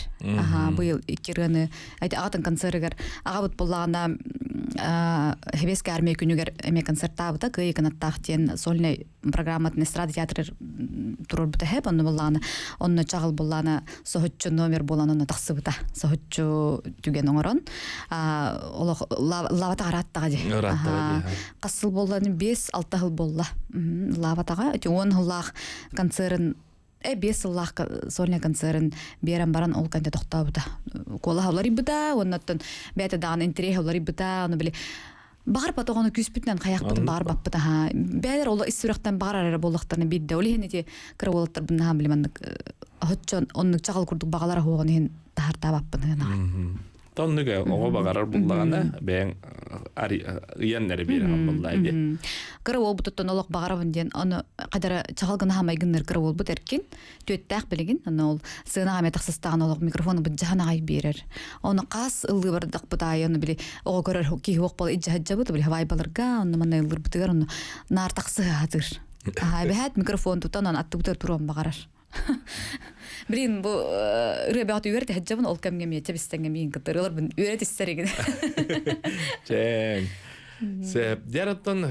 быйыл иккирганы айта агатын концертгер агабыт боллагана хебеске армия күнүгер эме концерттабыта кыйкынаттахтен сольный программатын эстрада театры турur бута хеп онны боллагана онны чагыл боллагана сохотчу номер болан онны таксыбыта сохотчу түген оңорон лавата араттага же касыл болланы 5-6 жыл болла лаватага 10 жыллах концертын 5 жыллах сольный концертын берен баран ол канте токтабыта кола хавлары быта оннаттан бете даган интерес хавлары быта аны биле багар патогону күспүтнен каякпытын багар баппыта бәлер ол исүрөктөн багар ара боллактарны бидде олехнети кырболоттар бунна билемандык хотчон оннук чагал курдук багалар хоогонун таарта баппын Тоннуга ого багарар буллагана бен яннери берем буллайды. Кыры ол бутуттан олок багарабын ден аны кадара чагалгына хамайгыннер кыры ол бут эркин төттак билген аны ол сыгына гаме таксыстаган олок микрофону бу жаганагай берер. Аны кас ылы бардык бутай аны биле ого көрөр ки хок бол ижаджа бут биле хавай баларга аны мана ылыр бутыгар аны нар таксы хатыр. Бехат микрофон тутан аны аттыбытыр турам багарар. Блин, бу ребят үйрәт хаҗабын ол кемгә мете бистәнгә мин кытырылар бин үйрәт истәреген. Чен. Се яраттан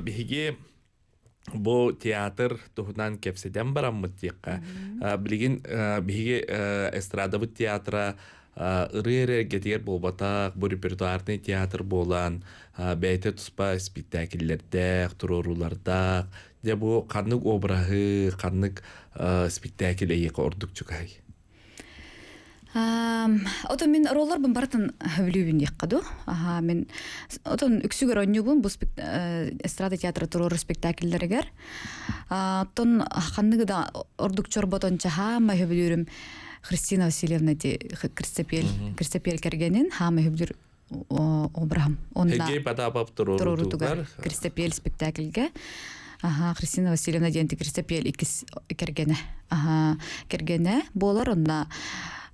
биге бу театр тухнан кепседән барам мутыка. Билген биге эстрада бу театра ырыре гетер болбата бу репертуарный театр болан бәйте туспа спектакльләрдә, туруруларда де бу канык обрахы, канык спектакль эйек ордук чукай. Отон мен роллар бун бартын билүүбүн яккаду. Мен отон үксүгөр ойнубун бу эстрада театры туруру спектакльлеригер. Отон канныгда ордук чорботон чаха ма хөбүлүрүм Христина Васильевна де Кристопель кергенин хама хөбүлүр обрахам. Онда Хеге падапап туруру тугар Кристопель спектакльге. Христина Васильевна ден Кристопель кергене. Кергене болар онда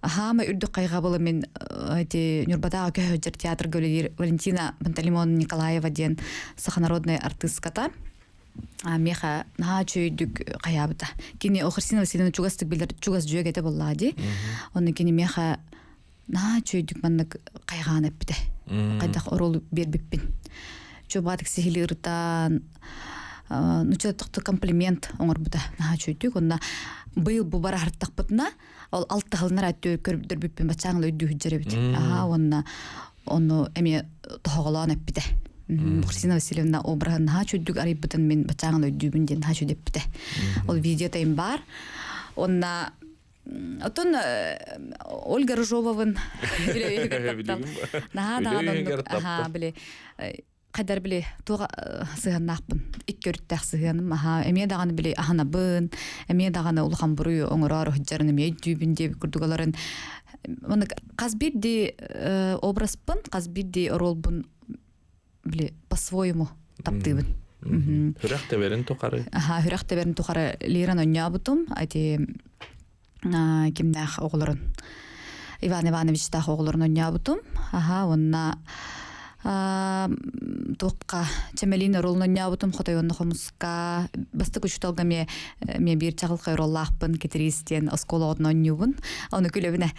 хама үрдүк кайга болу мен Нюрбадага көһөжөр театр гөлүр Валентина Пантелеймон Николаева ден сахнародная артистката. Меха чөйдүк каябыта. Кини Христина Васильевна чугастык билер чугас жөгете боллади. Оны кини меха чөйдүк маннык кайган эппите. Кайдак орол бербиппин. Чобадык сихилиртан нучатыкты комплимент оңорбута чөйдүк. Онда быйыл бу бара хартакпытына ол 6 жылнар аттö көрбүппин бачаңлы өйдү жүрөбүт. Оны эме тоголон эппите. Христина Васильевна обрахын чөйдүк арыйбытын мен бачаңлы өйдүбүн ден чөйдүппите. Ол видео тайм бар. Онда отон Ольга Рыжововын биле кадар биле туга сыганнакпын. Иккөрттәк сыганым. Эме даганы биле аханабын, эме даганы улхан буруу оңорор хыжарын эме дүйбүн деп курдугаларын. Мына казбирди образпын, казбирди ролбун биле по-своему таптыбын. Хүрәхтәберен тукары. Хүрәхтәберен тукары лиран онябытым. Айти кимнах огларын. Иван Иванович та огларын онябытым. Онна тоққа чемелин ролны нябытым хотойонны хомуска басты күчталга ме бир чагыл кайроллахпын кетиристен осколодно нюбун аны күлөбүнө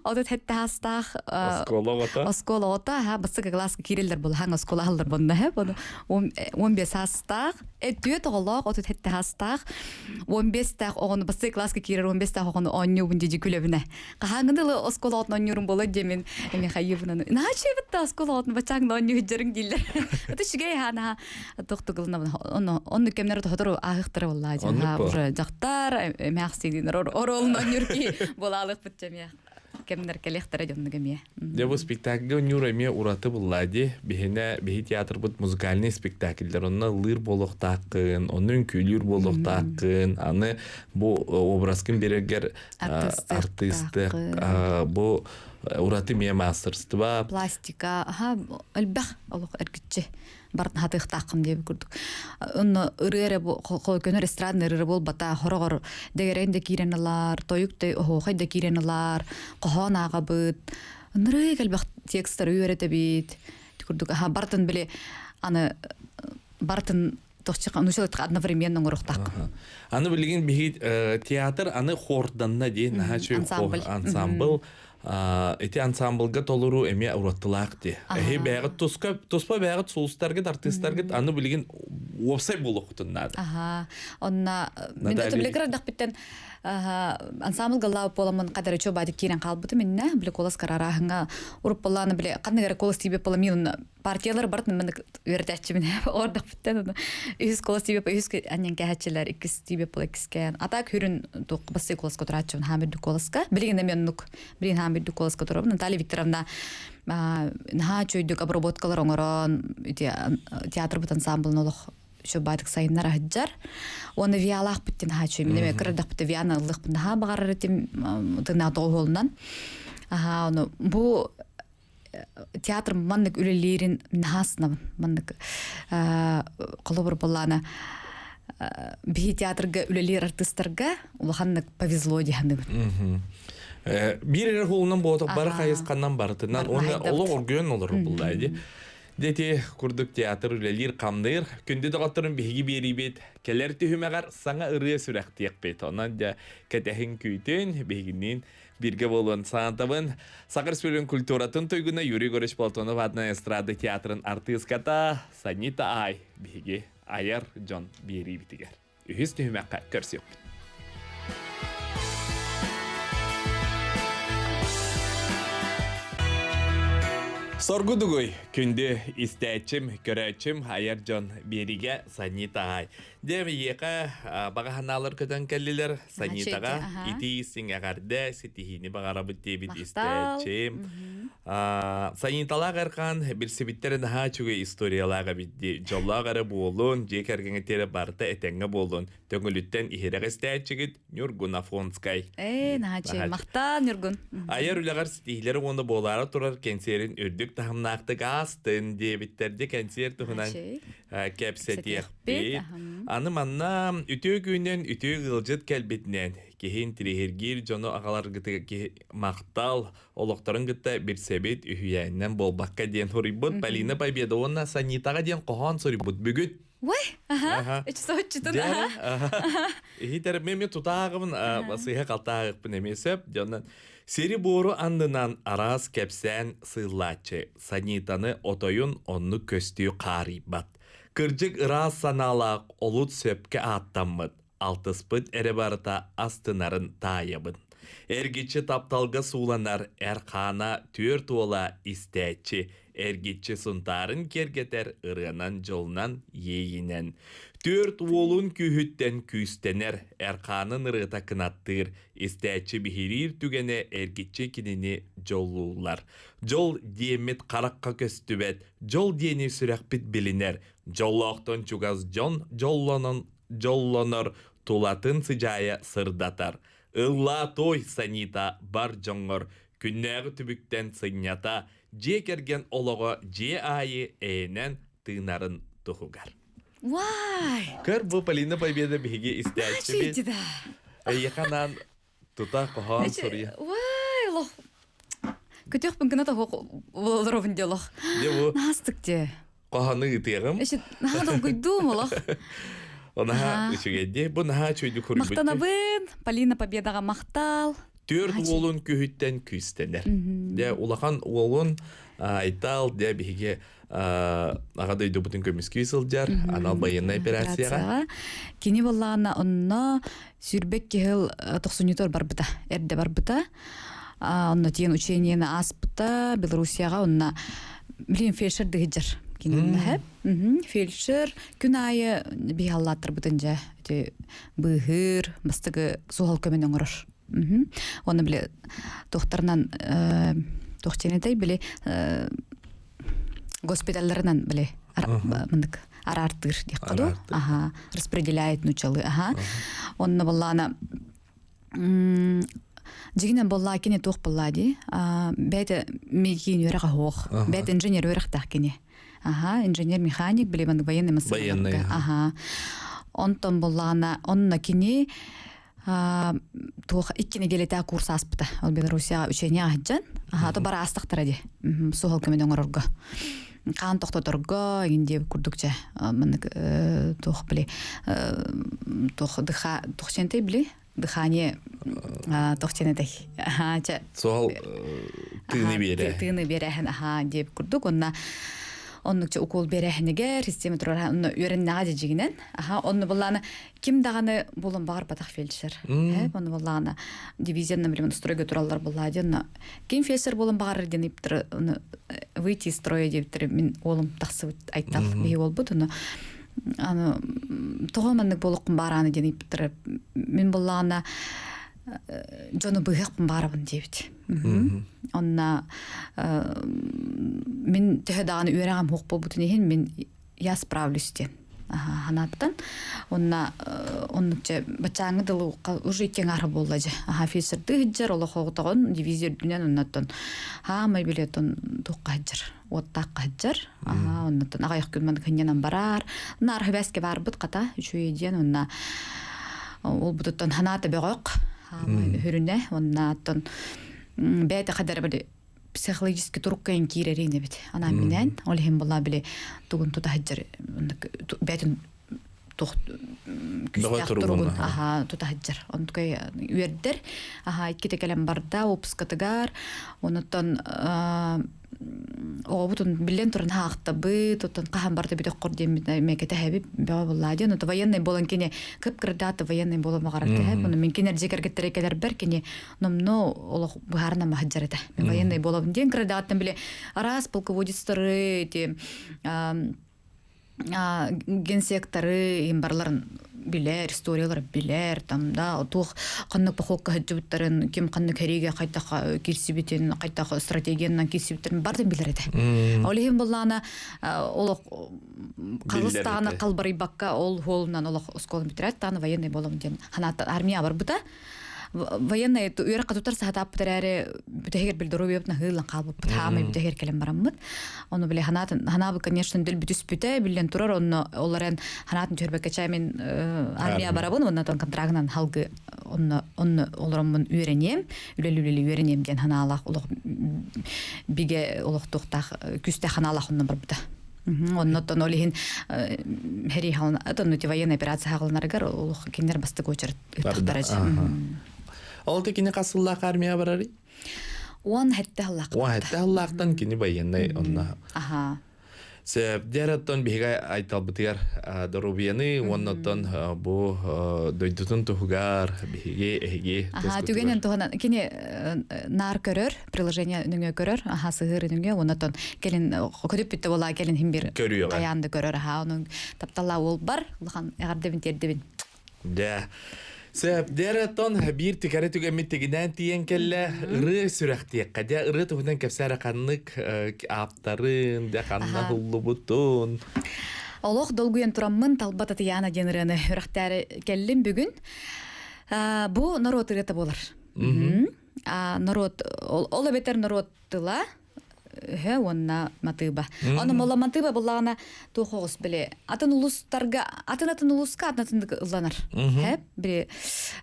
Одот хеттастах осколота басты класска кирилдер бул хаң осколалдар бонда бу 15 астах төт оголок одот хеттастах 15 тах огону басты класска кирер 15 тах огону оннюбун дижи күлөбүнө кахаңдылы осколодно нюрун болот демен эми хайыбын начебитта осколодно бачаң онню жырың дилер это шигей хана токтугулна онну кемнер тодору агыктыр болла уже жактар мяксидин оролно нюрки болалык бутчамя кемнер келехтер жоннугеме Дебу спектакль нюреме ураты буллади бихи театр бут музыкальный спектакльдер онна лыр болохтакын онун күлүр болохтакын аны бу образкын берегер артисттык бу ураты мия мастерства. Пластика, альбах олох эргитче бартын хатых тақым деп көрдік. Онны ырыре көнө ресторан ырыре бол бата хорогор дегерен де киренелар, тоюкте охой да киренелар, кохон ага быт. Ныры альбах текстер үйрете бит. Көрдік. Бартын биле аны бартын тохчык нушылык одновременно урухтак. Аны билген бигит театр аны хорданна дейін ансамбл. Эти ансамблга толуру эме ураттылаакти. Бәгыт туспа бәгыт сулустаргыт артисттаргыт аны билген опсай болуктуннады. Онна мен өтөблегер дакпиттен ансамбл галлап боламын кадары чобады кирен калбыты менне биле колас карарахыңа уруп боланы биле кандагер колас тибеп боламын партиялар бартын мен өрдәччи мен ордак биттен үз колас тибеп үз аннен кәчелер икис тибеп бол икискен атак хүрүн бассы колас котурачын хамид коласка билген мен нук билген хамид коласка туруп Наталья Викторовна на чойдук обработкалар оңорон театр бут ансамблын олох şu baytık sayınlar haccar. Onu viyalaq bitten haçı. Mine kırdak bitte viyana ılıq binde ha bağır etim tığına doğulundan. Onu bu teatr manlık ülelerin nahasına manlık kolobur bolana bir teatrga üleler artistlarga ulağanlık повезло dihandı. Bir yer holundan boğatık barı kayıskandan barıtından onu olu orgön olur buldaydı. Дети курдук театр үлелер камдыр. Күнді дұғаттырын бейгі берейбет. Келер түйімеғар саңа ұрыя сүрәқтияқ бет. Онан да кәтәхін күйтін бейгінен бірге болуын саңатабын. Сақыр сөйлен культуратын тойгуна Юрий Гореш Платонов адна эстрады театрын артыската Санита Ай бейгі Аяр Джон берейбетігер. Үйіз түйімеққа көрсі өкпін. Соргудугой күнді истәчім, көрәчім, Аяр Джон беріге Санитаға. Дем еқа бағаханалар көтен кәлілер Санитаға ити исің ағарды сетихini бағарабыт дебіт истәчім. Саниталақ арқан бір себеттерін ға чүгі историялаға бітті. Жоллағары болуын, жек әргеңеттері барты әтәңі болуын. Төңіліттен ихерек істәчігіт Нюргун Афонскай. Нағачы, мақта Нюргун. Аяр үләғар сетихилері оны болары тұрар кәнсерін үрдік тахымнақты ғастын дебіттерді кәнсер тұхынан кәпсетек бейт. Аны манна үтіу күйінен үтіу ғылжыт кәлбетінен кейін тірехергер жоны ағалар ғыты мақтал олықтарын ғыта бір себет үйәйінен болбаққа ден хорибут. Полина Победа онна Санитаға ден қоған сорибут бүгіт. Ой, үч соғытчытын. Хитер меме тұтағымын сыйға қалтағықпын емесіп. Жонан сері бору андынан арас кәпсән сыйлачы. Санитаны отойын онны көстіу қарибат. Кыржык ырас саналақ олут сөпке аттаммыд. Алтыспыт әрі барыта астынарын тайыбын. Әргетші тапталға суланар әрқана төрт ола істәтші. Әргетші сұнтарын кергетер ырғанан жолынан ейінен. Төрт олын күйіттен күйістенер әрқанын ырғыта кынаттыр. Істәтші бігерір түгені әргетші кеніне жолулар. Жол диемет қараққа көстібет, жол диені сүрәк бит білінер. Жоллақтан чугаз жолланыр тулатын сыжая сырдатар. Илла той Санита бар жоңғыр, күннәғы түбіктен сынята, же керген олығы же айы әйінен тыңнарын тұхугар. Вай! Көр бұл Полина Победа беге істәтші бет. Ачидіда. Әйеқанан тұта қоған сұрия. Вай, лох. Көтек пін кіната оларовын де лох. Де бұл Настық де. қоғаны ұтығым. Эші, нағадал көйдуым лох. Онаға үшігенде, бұл наға чөйді көрі бітті. Мақтанабын, Полина Победаға мақтал. Төрт олын күйіттен күйістенер. Де улахан олын айтал, де беге ағадай дөбітін көміз күйсілдер, анал байынна операцияға. Кені болағына онына сүрбек кехіл 90-тор бар бұта, әрді бар бұта. Онына тиен учениені ас бұта, Белорусияға онына білейін фельдшер дегі жар. Фельдшер күн айы бейхаллаттыр бұтынжа. Бұғыр, бастығы суғал көмен оңырыр. Оны біле тоқтарынан тоқтенетай біле госпитальларынан біле арартыр дек қаду. Распределяет нучалы. Оны болағына жигинен болла кене тух боллади. Бәте мегин юрага хох. Бәте инженер юрахтах кене. Ага, инженер-механик, билеман военный массаж. Военный. Ага. Онтон боллана, онна кене тух иккене келете курс аспыта. Ол Белоруссия учение аджан. Ага, то бара астыктар ди. Сохол кемен оңорорго. Кан тохтоторго инде курдукча. Мынык тух били. Тух дыха, тухченте били. Дыхание тохченетек. Ага, ча. Сол тыны бере. Тыны бере, ага, деп курдук. Оннукча укол берехнеге система турар онны үйреннага жигинен. Аха, онны булланы ким даганы булын багыр батак фельдшер. Онны булланы дивизионна билем стройга тураллар буллади. Ким фельдшер булын багыр дениптир, оны выйти из строя дептир. Мен олым таксы айтал бей болбут. Аны тогомандык болук бараны дениптир. Мен булланы жону быгык барабын дебит. Онна мен төһөдаганы үйрәгәм хук болбутын ehen мен я справлюсь ден. Ханаттан онна оннукча бачаңы дылы уже иккен ары боллажы. Фельдшер дыжыр оло хогтогон дивизия дүнен оннаттан май билетон туккаҗыр. Оттак каҗыр. Оннаттан агаяк күлмән кеннән барар. Нар хәбәскә барбыт ката үчү ден онна ол бутуттан ханаты бегок. Хүрүнә оннаттан бәйте кадәр бер психологически туруккан кирерин бит. Ана менен ол һәм була биле тугун тутаҗыр. Бәйтен тух күстәк тургун. Тутаҗыр. Онткай үрдер. Икки калам барда опскатыгар. Онуттан бутун билен турын хакта бы тутун каһам барды бит кордем мекете хәбип баа буллади. Ну военный болан кине кып кырдаты военный боло магараты. Буны мен кинер зикергә терекелер бер кине номно олох бухарна маһаҗарата. Мен военный болом ден кырдатын биле раз полководецлары те генсекторы имбарларын билер, историялар билер, там да, тух каннык похокка хаҗбыттарын, ким каннык хәриге кайта кирсибитен, кайта стратегияннан кирсибитен бардын билер иде. Олеһим буллана олох Калыстаны калбарый бакка ол холнан олох осколын битерәт, таны военный болом ден. Ханат армия бар бута. Военный үйрә катутар сатап битерәре бүтәгер билдерү япна хылын калып бутамы бүтәгер келем бараммыт. Оны биле ханабы конечно дил бүтүс бүтә билен турар онны оларын ханатын төрбәккә чаймен армия барабын оннан контрагынан халгы онны оларымын үйрәнем, үлелүлеле үйрәнем ген ханалах олох биге олох тохтах күстә ханалах онны бар бута. Оннотон олиһин хери хална атон военный операция хагалнаргар олох кинер басты көчөр тахтараж. Ол текине касыллах армия барары? Он хәтта Аллах. Он хәтта Аллахтан кини военный онна. Се дәрәттон биһиге айтал битер дорубияны оннотон бу дойдутун тугар биһиге эге. Түгенен тугана кини нар көрөр, приложение нүнгө көрөр, сыгыр нүнгө оннотон келин көдөп битте бола келин химбир каянды көрөр. Onun таптала ол бар, улхан ягардебин тердебин. Да. Сөп дәрәттон бир тикәре түгәмиттегидән тиен келле ыры сүрәхтиек. Кадә ыры тугынан кәпсәре каннык аптарын, да канна хуллубутун. Олох долгуен тураммын талбата тияна денерәне рәхтәре келлим бүген. Бу народ ирәте булыр. Народ ол бетер народ тыла. Онна матыба. Аны мола матыба булгана тухогыс биле. Атын улустарга, атын улуска атнатындык ылланар. Биле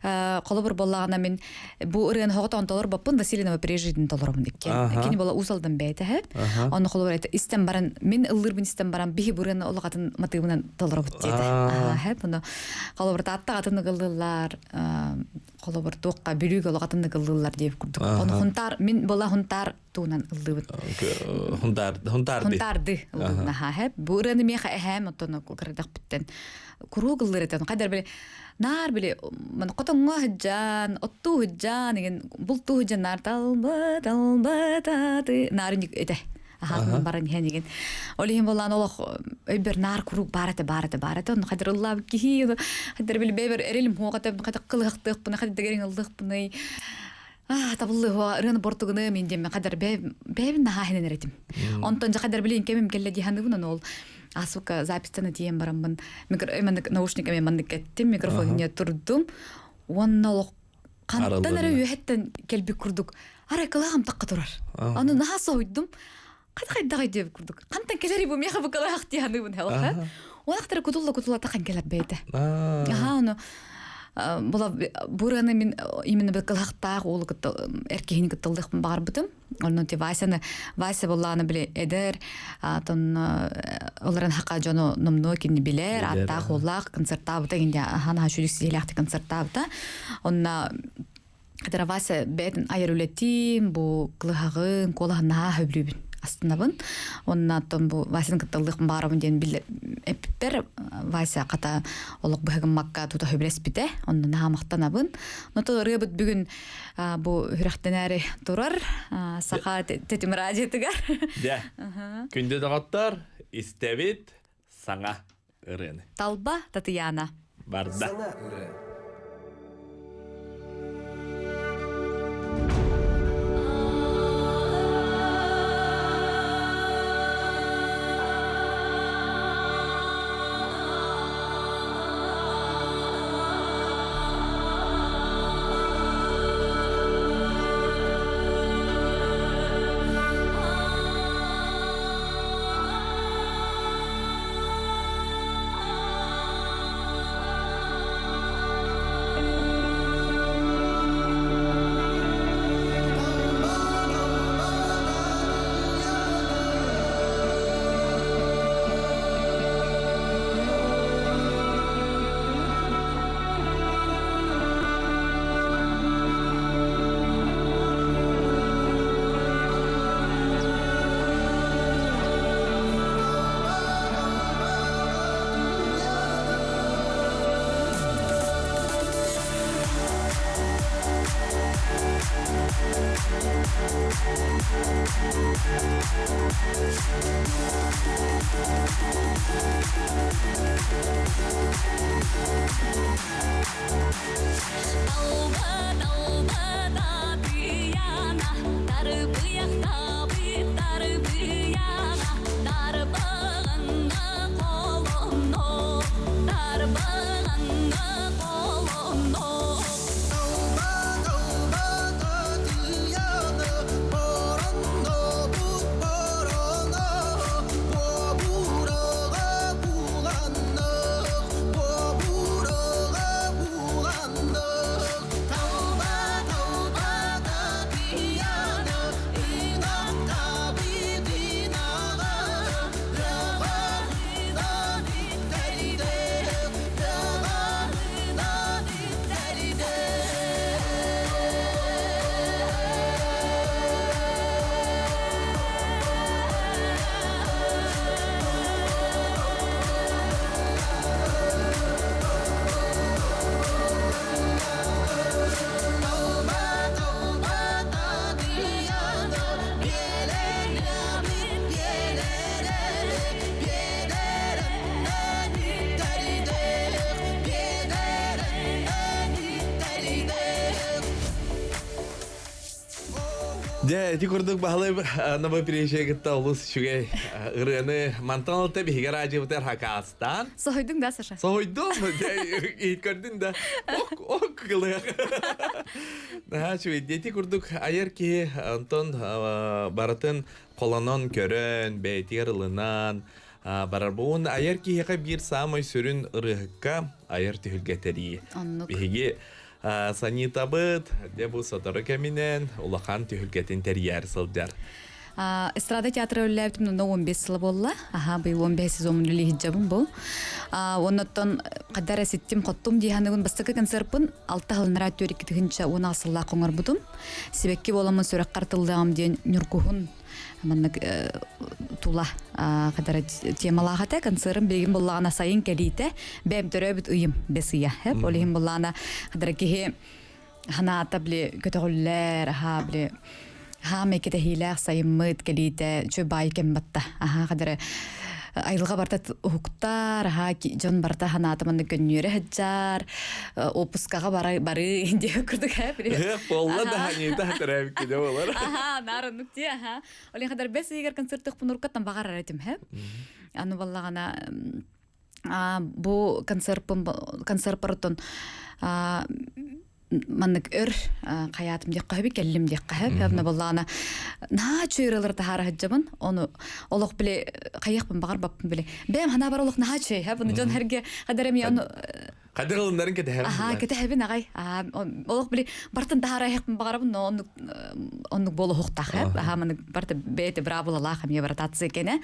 колобур булгана мен бу үрен хоготон толор бапын Василинова пережидин толорум диккен. Кини бола усалдан бейте. Аны колобур айта истем баран мен ыллыр бин истем баран бихи бүрен олгатын матыбынан толору диде. Буну колобур татта атын ыллар, колобур тукка бүрүгө олгатын ыллар деп курдук. Аны хунтар мен бола хунтар туунан ыллыбыт. Хунтарды. Бураны меха эхэм отоно кырдак биттен. Куругыллар этен кадар биле нар биле мен котонго хаджан, отту хаджан деген булту хаджан нар талбататы нарник эте. Баран хэн деген. Олиһин болан олох өйбер нар куруг бараты. Он кадар Аллах кихи. Кадар биле бебер эрелим хогата кадар кылыктык буны кадар дегерин ылдык буны. Табылы рын бортугуны мен деме кадар бебин нахайнен эретим. Онтон же кадар билин кемим келле диханыбын ол асука запистаны дием барамын. Наушниками мандык кеттим, микрофонне турдум. Оннолок Кантан ара үһеттен келбик курдук. Ара калагам такка турар. Аны наха сойдум. Кайда деп курдук. Кантан келери бу меха бакалах тияны бун хелха. Уактыр кутулла такан келеп бейте. Аны була бураны мен именно бакалахтаг ол эркехин кытылдык бар бутум. Оны те Вася булланы биле эдер. Атын оларын хака жоно номно кини билер. Атта холлак концертта бутагинде хана хашулик сиелахты концертта бута. Онна Кадара Вася бетин айрулети бу кылыгын колахна хөблүбүн астынабын. Онна тон бу Васян кытылдык барабын ден биле эппер Вася ката олук быгын макка тута хөблес бите. Онна наха мактанабын. Ното рыбыт бүгүн бу хүрактенери турар. Саха тетим радиотугар. Да. Күндө дагаттар истебит саңа ырын. Талба Татьяна. Барда. Да, ти курдук бахлы набы перешегетте улус шугай ырыны мантаналты биһиге радиотер Хакастан. Сойдуң да, Саша? Сойдум, ит көрдүн да. Ок кылы. Да, шуй дети курдук айыр ки Антон баратын колонон көрөн, бетер ылынан барар буун айыр ки хека бир самый сүрүн ырыгыкка айыр түһүлгетери. Биһиге Санита быт, дебу сотары кеминен, улахан түхілгетін терьер сылдар. Эстрада театры өлләбітім 15 сылы болла. Бұл 15 сезон үлі хиджабым бұл. Оннаттан қадар әсеттім қоттым дейханығын бастықы концертпын 6 ғылынра төрік кетігінші 10 асылла қоңыр бұдым. Себекке боламын сөрек қартылдығам дейін нүркуғын маннык тула кадара темалахата концертын бегин боллагана сайын келите бем төрөбүт уйым бесия хеп олим боллана кадара кихи хана табле көтөгүллер хабле мекете хилер сайыммыт келите чөбай кембатта кадара айылга бартат ухуктар жон барта ханатымынды көннүрө хаджар опускага бары деп курдук Полла да ханита тарабик деп болор. Нарынук ти олен кадар бес егер концерттык пунуркаттан багар аратым аны баллагана бу концерт паротон маннык өр каятым дек кахып келлим дек кахып хабна боллана на чөйрелер тахара хаджабын оны олох биле каяхпын багар баппын биле бем хана бар олох на чөй хабны жон херге кадереми оны Кадыгылындарын кетер. аха кете хабин агай олох биле бартын тахара хекпын багарабын но оны боло хуктах хаб аха маны барты бете бравула лахам я брататсы кене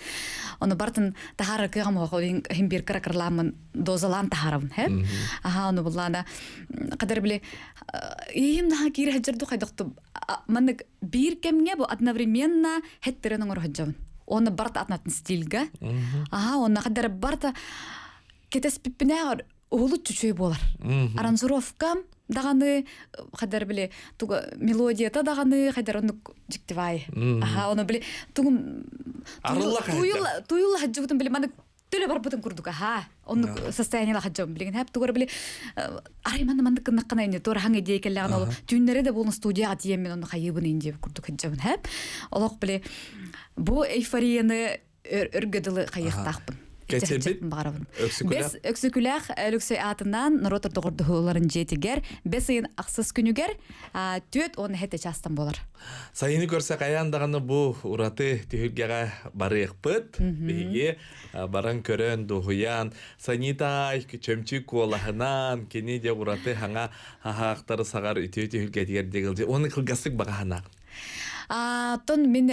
оны бартын тахара кыгам ховин химбир каракарламын дозалан тахарабын хаб аха оны боллана кадер биле им на кире хаджарду кайдыкту маны бир кемге бу одновременно хеттеренің урхаджабын оны барт атнатын стильга аха оны кадер барта кетес пиппинегор улут чучуй болар. Аранжировка даганы кадар биле туга мелодията даганы кадар оны диктивай. Аха оны биле тугум туйул хаджыбытын биле маны төлө бар бутын курдук аха. Оны состояние хаджабын билген хап тугар биле арай маны кынаккана инде тора ханга дейкеллеген ол түннере де болун студияга тием мен оны кайыбын инде курдук хаджабын хап. Олок биле бу эйфорияны өргөдүлү кайыктакпын. Бес өксүкүләх әлүксөй атынан нұротыр доғырдығыларын жетігер, бес айын ақсыз күнігер, төт оны хәтті частан болар. Сайыны көрсі қаяндағаны бұл ұраты түйілгеға бары еқпыт, бейге баран көрін дұғыян, санитай чөмчі қолағынан, кені де ұраты хаңа ақтары сағар үті-үтігілге дегілде, оны қылғасық баға ханақ. Тон мен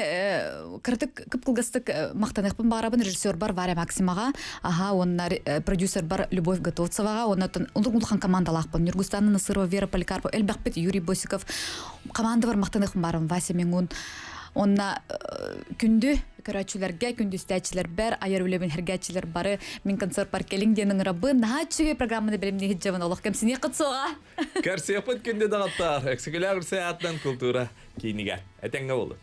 кыртык кыпкылгастык мактаныкпын барабын режиссер бар Варя Максимага, аха онна продюсер бар Любовь Готовцевага, оннан улхан командалакпын Нургустана Насырова, Вера Поликарпова, Элбахпет Юрий Босиков команда бар мактаныкпын барым Вася Меңун. Онна күндү көрәчүләргә, күндү стәчләр бар, аяр үлебен хәргәчләр бары, мин концерт бар келин денең рабы, нәчеге программаны белем не хиҗабын Аллаһ кем сине кытсыга. Кәрсепет күндә дагаттар, эксекулар сәяттан культура кинигә. Әтәңгә булды.